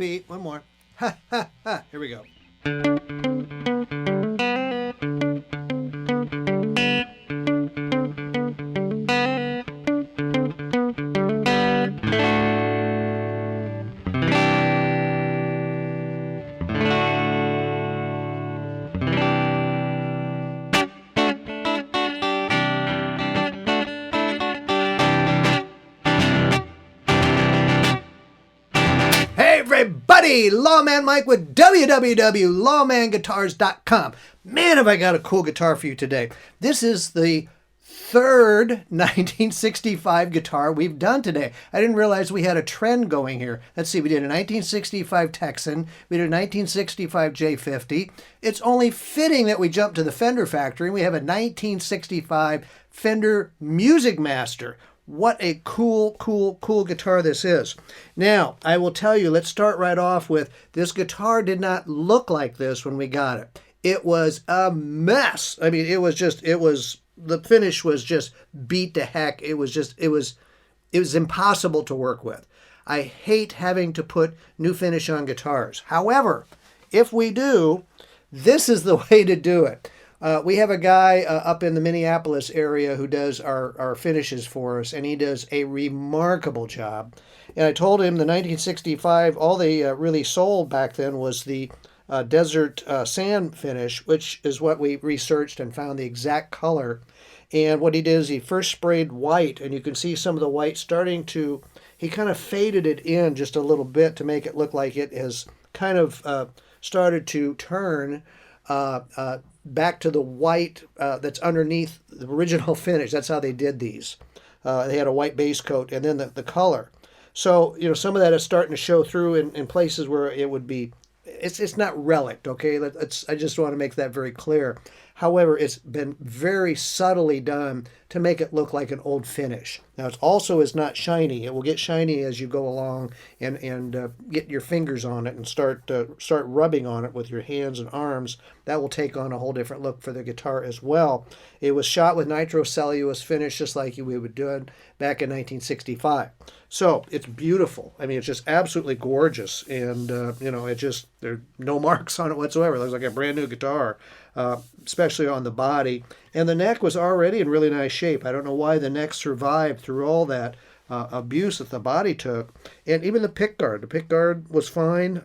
beat. One more. Ha, ha, ha. Here we go. Hey everybody, Lawman Mike with www.lawmanguitars.com. Man, have I got a cool guitar for you today. This is the third 1965 guitar we've done today. I didn't realize we had a trend going here. Let's see, we did a 1965 Texan, we did a 1965 J50. It's only fitting that we jump to the Fender factory and we have a 1965 Fender Musicmaster. What a cool guitar this is. Now, I will tell you, let's start right off with this guitar did not look like this when we got it. It was a mess. I mean, the finish was just beat to heck. It was impossible to work with. I hate having to put new finish on guitars. However, if we do, this is the way to do it. We have a guy up in the Minneapolis area who does our finishes for us, and he does a remarkable job. And I told him the 1965, all they really sold back then was the desert sand finish, which is what we researched and found the exact color. And what he did is he first sprayed white, and you can see some of the white starting to, he kind of faded it in just a little bit to make it look like it has kind of started to turn back to the white that's underneath the original finish. That's how they did these. They had a white base coat and then the color. So, you know, some of that is starting to show through in places where it would be, it's not relic, okay? I just want to make that very clear. However, it's been very subtly done to make it look like an old finish. Now, it also is not shiny. It will get shiny as you go along and get your fingers on it and start rubbing on it with your hands and arms. That will take on a whole different look for the guitar as well. It was shot with Nitrocellouse Finish, just like we would do it back in 1965. So it's beautiful. I mean, it's just absolutely gorgeous, and you know, there's no marks on it whatsoever. It looks like a brand new guitar, especially on the body. And the neck was already in really nice shape. I don't know why the neck survived through all that abuse that the body took. And even the pickguard. The pickguard was fine.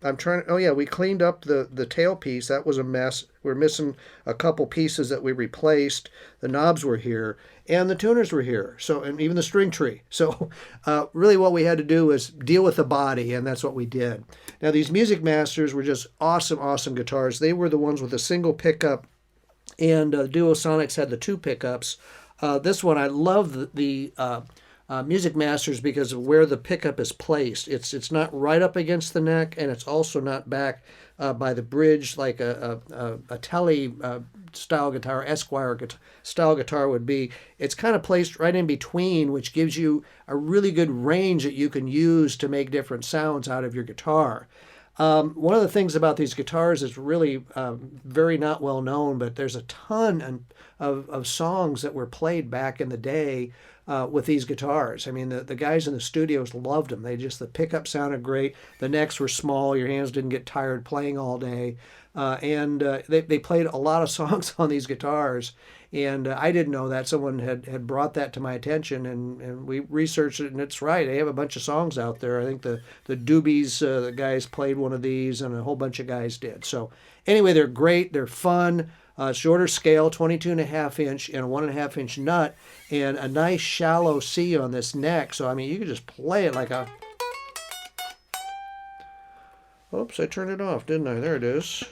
We cleaned up the tailpiece. That was a mess. We're missing a couple pieces that we replaced. The knobs were here, and the tuners were here. So, and even the string tree. So, really, what we had to do was deal with the body, and that's what we did. Now, these Musicmasters were just awesome guitars. They were the ones with a single pickup, and Duosonics had the two pickups. This one, I love the Musicmasters because of where the pickup is placed. It's not right up against the neck, and it's also not back by the bridge like a Tele style guitar, Esquire style guitar would be. It's kind of placed right in between, which gives you a really good range that you can use to make different sounds out of your guitar. One of the things about these guitars is really very not well known, but there's a ton of songs that were played back in the day with these guitars. I mean, the guys in the studios loved them. The pickup sounded great. The necks were small. Your hands didn't get tired playing all day. And they played a lot of songs on these guitars. And I didn't know that. Someone had brought that to my attention, and we researched it, and it's right. They have a bunch of songs out there. I think the Doobies, the guys played one of these, and a whole bunch of guys did. So anyway, they're great. They're fun. Shorter scale, 22.5 inch and a 1.5 inch nut, and a nice shallow C on this neck. So, I mean, you can just play it like a... Oops, I turned it off, didn't I? There it is.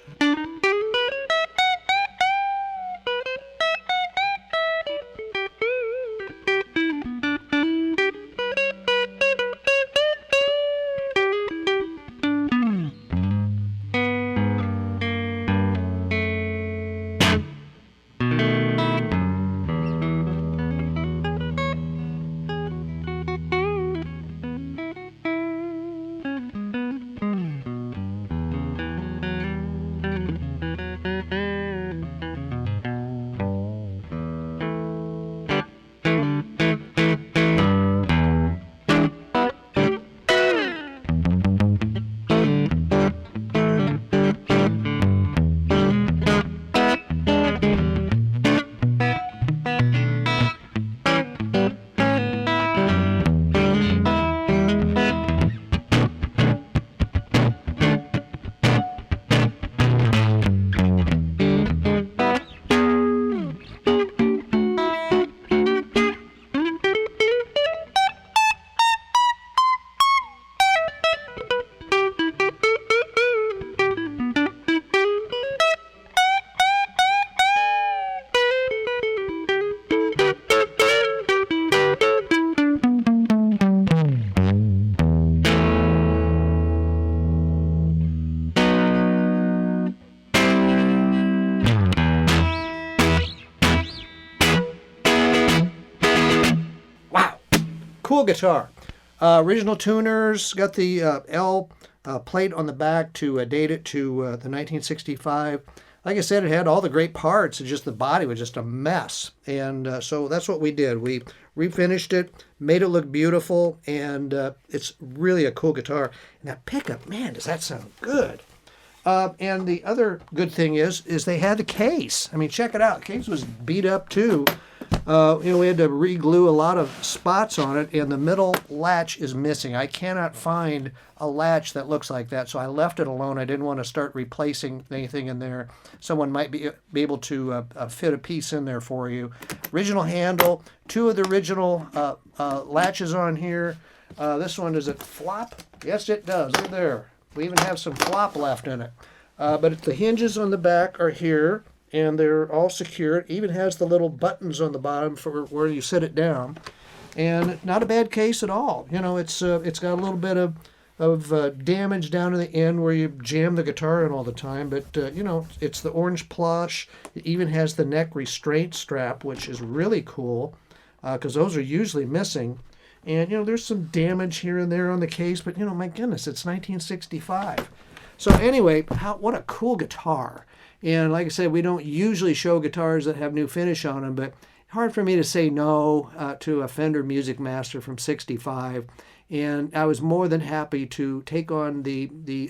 cool guitar. Original tuners, got the L plate on the back to date it to the 1965. Like I said, it had all the great parts. It's just the body was just a mess. And so that's what we did. We refinished it, made it look beautiful, and it's really a cool guitar. And that pickup, man, does that sound good. And the other good thing is they had the case. I mean, check it out. The case was beat up too. We had to re-glue a lot of spots on it, and the middle latch is missing. I cannot find a latch that looks like that, so I left it alone. I didn't want to start replacing anything in there. Someone might be able to fit a piece in there for you. Original handle, 2 of the original latches on here. This one, does it flop? Yes, it does. Look there. We even have some flop left in it. But the hinges on the back are here, and they're all secure. It even has the little buttons on the bottom for where you sit it down. And not a bad case at all. It's got a little bit of damage down in the end where you jam the guitar in all the time. But, it's the orange plush. It even has the neck restraint strap, which is really cool because those are usually missing. And, there's some damage here and there on the case, but, my goodness, it's 1965. So anyway, what a cool guitar. And like I said, we don't usually show guitars that have new finish on them, but hard for me to say no to a Fender Musicmaster from 65. And I was more than happy to take on the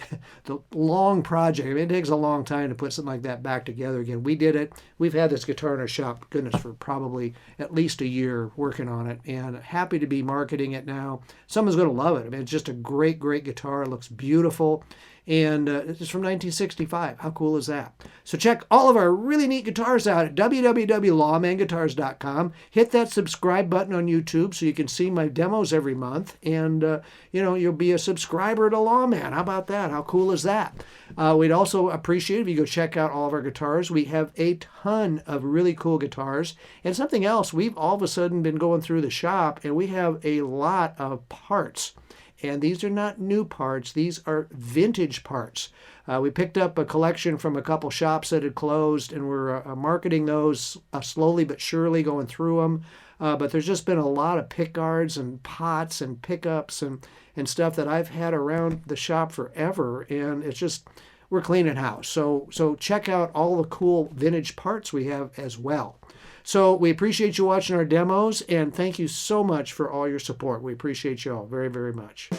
long project. I mean, it takes a long time to put something like that back together again. We did it. We've had this guitar in our shop, goodness, for probably at least a year working on it, and happy to be marketing it now. Someone's going to love it. I mean, it's just a great, great guitar. It looks beautiful. And it's from 1965. How cool is that? So check all of our really neat guitars out at www.lawmanguitars.com. Hit that subscribe button on YouTube so you can see my demos every month. And, you'll be a subscriber to Lawman. How about that? How cool is that? We'd also appreciate if you go check out all of our guitars. We have a ton of really cool guitars. And something else, we've all of a sudden been going through the shop, and we have a lot of parts. And these are not new parts. These are vintage parts. We picked up a collection from a couple shops that had closed, and we're marketing those slowly but surely, going through them. But there's just been a lot of pickguards and pots and pickups and stuff that I've had around the shop forever. And it's just, we're cleaning house. So check out all the cool vintage parts we have as well. So we appreciate you watching our demos, and thank you so much for all your support. We appreciate you all very, very much.